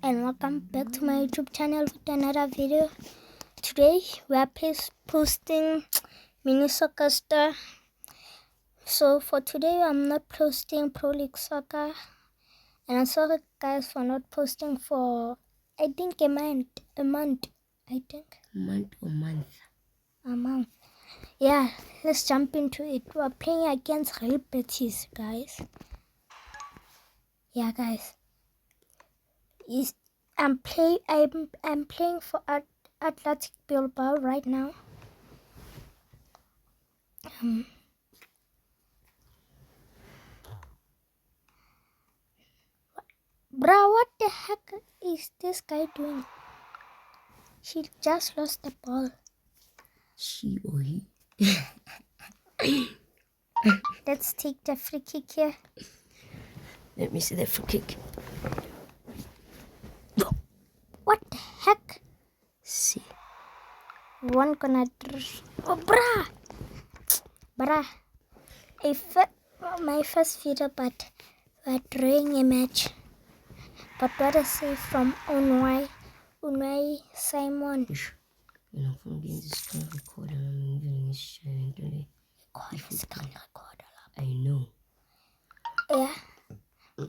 and welcome back to my YouTube channel with another video. Today we are posting mini soccer star. So for today I'm not posting Pro League Soccer, and I'm sorry guys for not posting for I think a month. A month. Yeah, let's jump into it. We are playing against Real Betis, guys. Yeah, guys. I'm playing for Athletic Bilbao right now. Bro, what the heck is this guy doing? She just lost the ball. She or he? Let's take the free kick here. Let me see the free kick. What the heck? See. One gonna... Oh, bruh! My first video, but we're drawing a match. But what a save from Unai Simon. When I'm from getting this screen recorder, I'm moving this sharing today. I know. Yeah.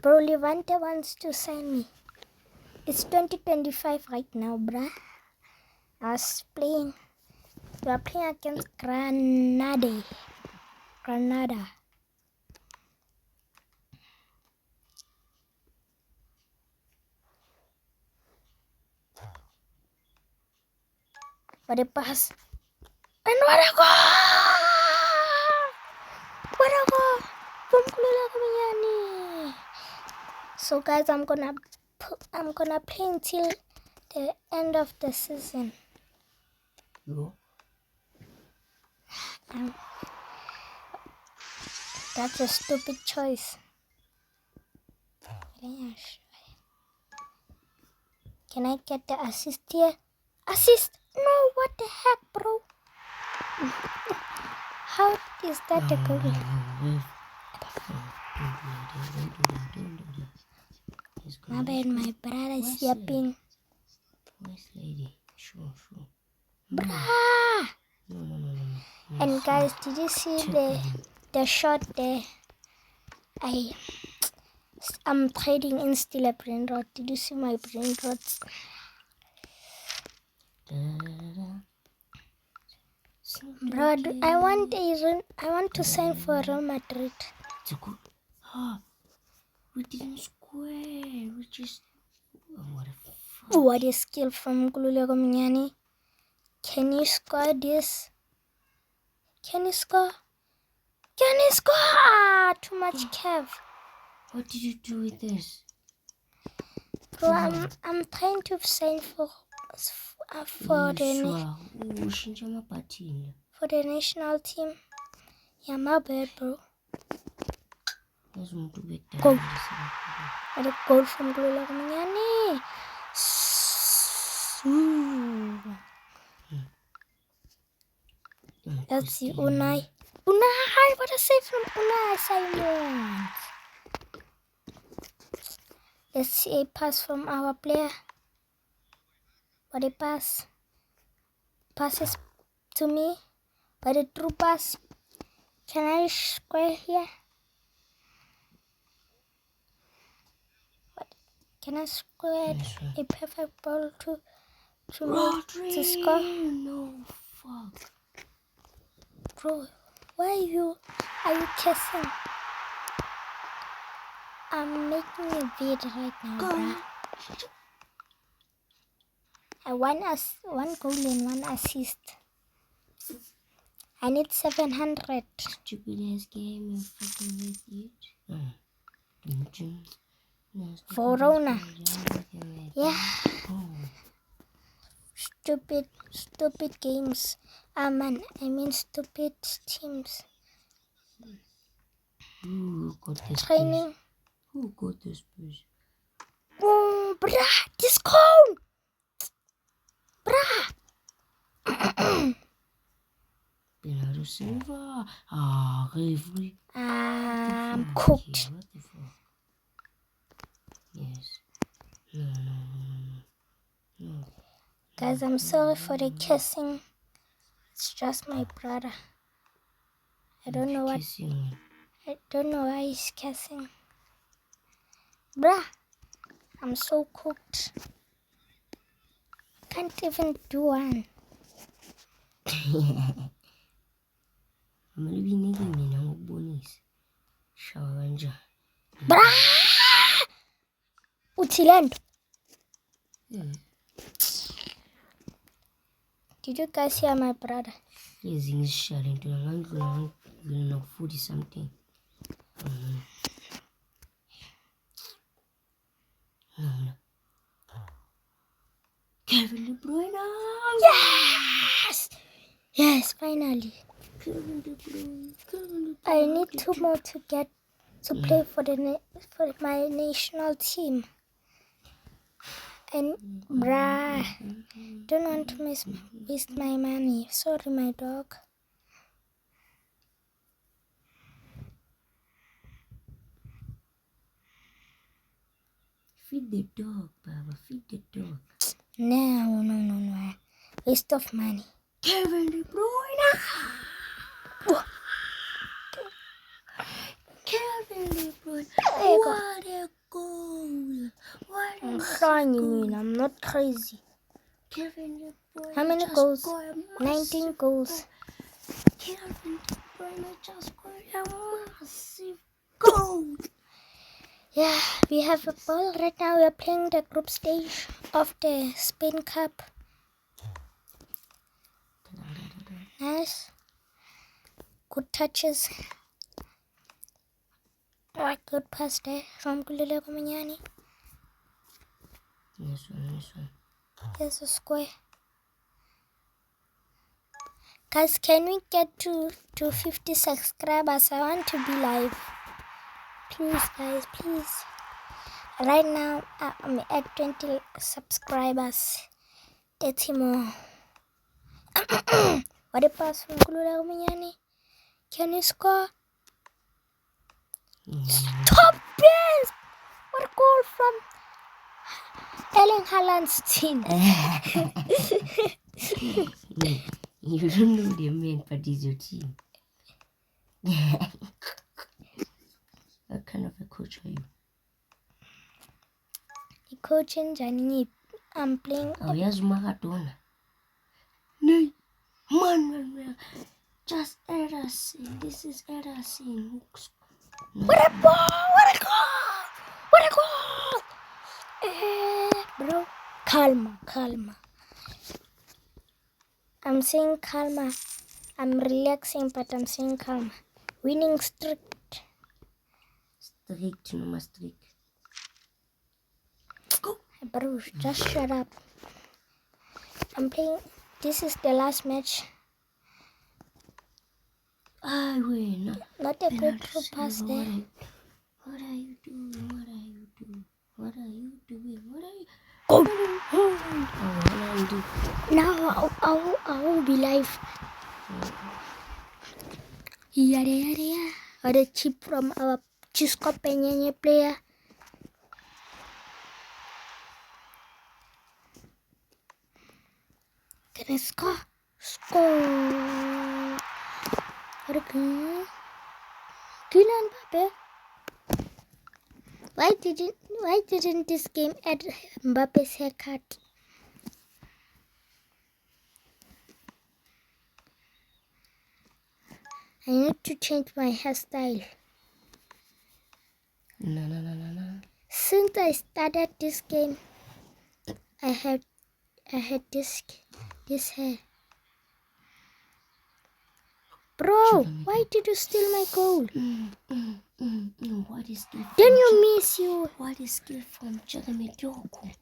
Bro, Levante wants to sign me. It's 2025 right now, bruh. We are playing against Granada. What a pass. And what a goal! What a goal! From Kulula Kamiani. So guys, I'm gonna play until the end of the season. You? That's a stupid choice. Can I get the assist here? Assist? No, what the heck, bro? How is that a goal? My bad, my brother is yapping. Nice lady. Sure. Bruh! No. And guys, did you see the shot there? I'm trading in still a brain rot. Did you see my brain rots? Bro, I want to sign for Real Madrid. We didn't square. We just... what a fuck. What a skill from Kululego Mignani. Can you score this? Can you score? Ah, too much Kev. What did you do with this? Bro, I'm trying to sign for the national team. Yeah, my bad, bro. Go. What a goal from Kululego Mignani. Let's see, Unai, what a save from Unai Simon. Let's see a pass from our player. What a pass. Passes to me. What a true pass. Can I square here? Can I square a perfect ball to me to score? No, fuck. Bro, why are you kissing? I'm making a video right now, bruh. I want one goal and one assist. I need 700. Stupid ass game, you fucking idiot. Verona. Yeah. Stupid games. I mean stupid teams. Who got this Training. piece? Who got this piece? Oh, bruh, this cone. Bruh. Bernardo Silva. Referee. I'm cooked. What the fuck? Yes. No. Guys, I'm sorry for the cursing. It's just my brother. I don't know why he's cursing. Bruh, I'm so cooked. Can't even do one. Maybe nigga mina ngokubonisa. Shawa kanjani? Bruh! Uthilendo. Did you guys hear my brother? Ezinye izishalo into ngangidlula 40 something. No. Kevin De Bruyne. Yes, finally. Kevin De Bruyne. I need 2 more to get to play for my national team. And bruh, don't want to waste my money. Sorry, my dog. Feed the dog, Baba. Feed the dog. No. Waste of money. Kevin De Bruyne. Kevin De Bruyne. What a goal. I'm crying, I'm not crazy. Kevin De Bruyne. How many goals? 19 goals. Kevin De Bruyne just scored a massive goal. Yeah, we have a ball right now. We are playing the group stage of the Spain Cup. Nice. Good touches. Oh, good pass there from Kulile Komanyani. This one. Here's a square. Guys, can we get to 50 subscribers? I want to be live. Please, guys, please. Right now, I'm at 20 subscribers. 30 more. What a pass from Kulile Komanyani. Can you score? Stop it! What a goal from Erling Haaland's team. You don't know the man, but he's your team. What kind of a coach are you? The coach in Jani, I'm playing. Oh, yes, Maradona. No, man. Just Ederson. This is Ederson. What a ball! What a goal! What a goal! Bro, calma. I'm saying calma. I'm relaxing, but I'm saying calma. Winning streak. No streak. Go. Bro, just shut up. I'm playing. This is the last match. I win. Not a breakthrough pass there. What are you doing? Go. What are you doing? Now I will be live. Yada. What a chip from our Chisco Penyenye player. Can I score? Score. What a goal. Kylian Mbappe. Why didn't this game add Mbappe's haircut? I need to change my hairstyle. No. Since I started this game, I had this hair. Bro, why did you steal my goal? What is skill? Then you miss you. What is skill from Jeremy Doku?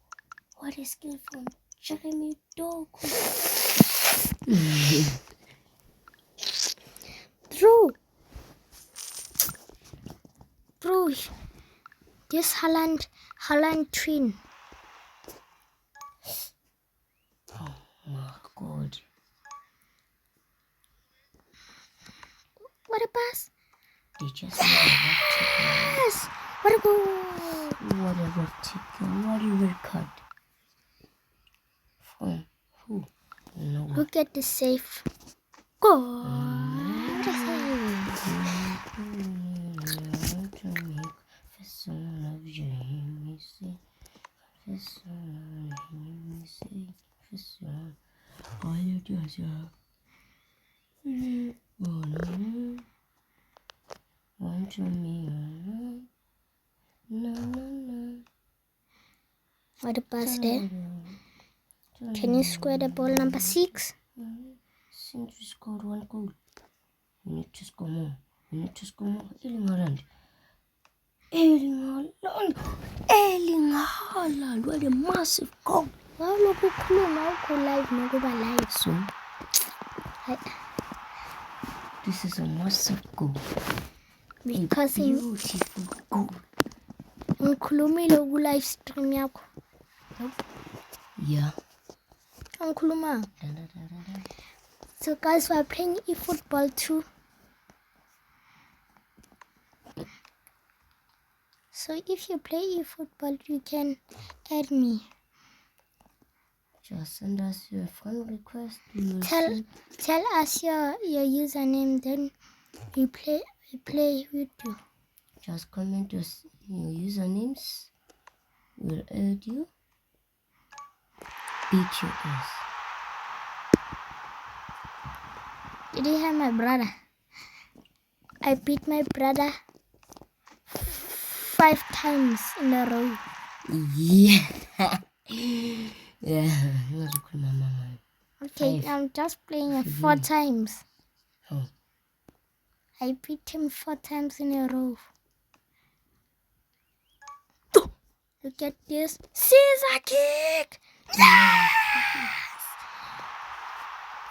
Bro, this Haaland twin. Oh my God. What a pass. They just made a Yes. What a goal. What a red card. Look at the safe. Go. What a pass there. Can you square the ball number 6? Since we scored 1 goal, we need to score more. We need to score more. Erling Haaland. Erling Haaland. What a massive goal. Wow, look who live, no go live. So, this is a massive goal. Because a beautiful goal. Ngikhulumile ku live stream yakho. Yeah. Angikhuluma. So guys, we are playing eFootball too. So if you play eFootball, you can add me. Just send us your friend request. Tell us your username, then we play with you. Just comment your usernames. We'll add you. Beat your ass. Did you hear my brother? I beat my brother 5 times in a row. Yeah. Yeah. Okay, 5. I'm just playing 4 times. Oh. I beat him 4 times in a row. Look at this. Scissor kick! Yes!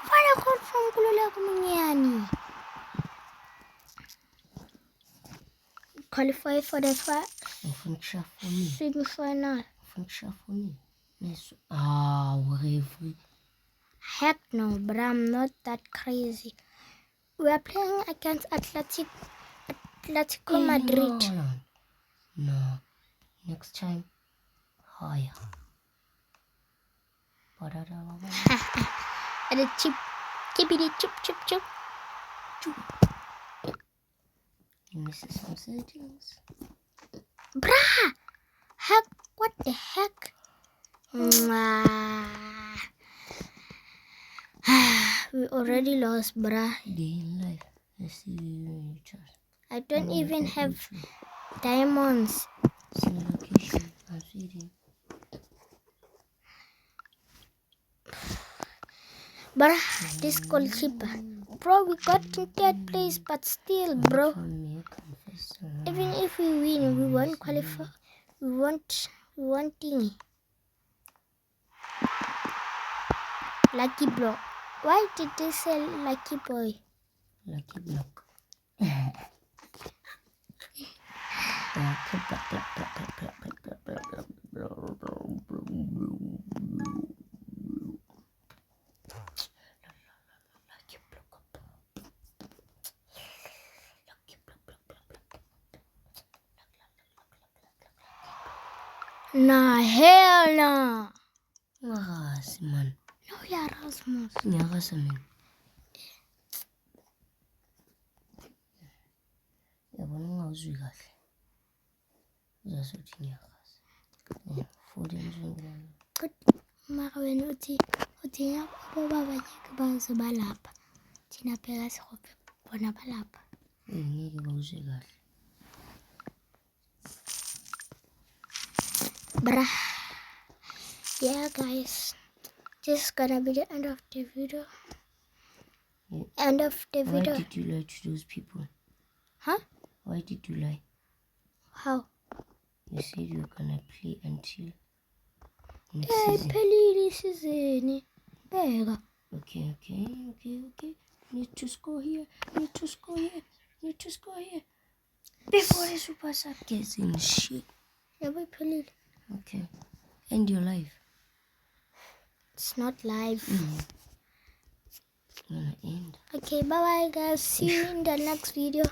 What a goal from Kululeko Munyani. Qualify for the semi-final. Yes. Whatever. Heck no, but I'm not that crazy. We are playing against Atletico Madrid. No. Next time, higher. And a chip. Chippity chip chip chip. You miss some settings. Bruh! Heck, what the heck? We already lost, bruh. Day in life. I see you in your chart. I don't even have diamonds. See the location. I'm feeding. Bruh, this goalkeeper. Bro, we got in 3rd place, but still, bro. Even if we win, we won't qualify. We won't thingy. Lucky block. Why did they say lucky boy? Lucky block. Nah, hell nah. Yes, man. No, yeah, Rasmus. Yes, man. Yabona ungawuzwi kahle. Uzasuthi ngiyakwazi. Futhi njengani. Mara wena uthi baba banyeke bazoba lapha. Thina phela sihope bona balapha. Ngeke bawuzwe kahle. Bruh. Yeah, guys. This is gonna be the end of the video. Yeah. End of the video. Why did you lie to those people? Huh? Why did you lie? How? You said you were gonna play until next Hey, season. pelili season. Bega. Okay. Need to score here. Before the Super Sub gets in shit. Yeah, we pelili. Okay. End your life. It's not live. Gonna end. Okay, bye bye guys. See you in the next video.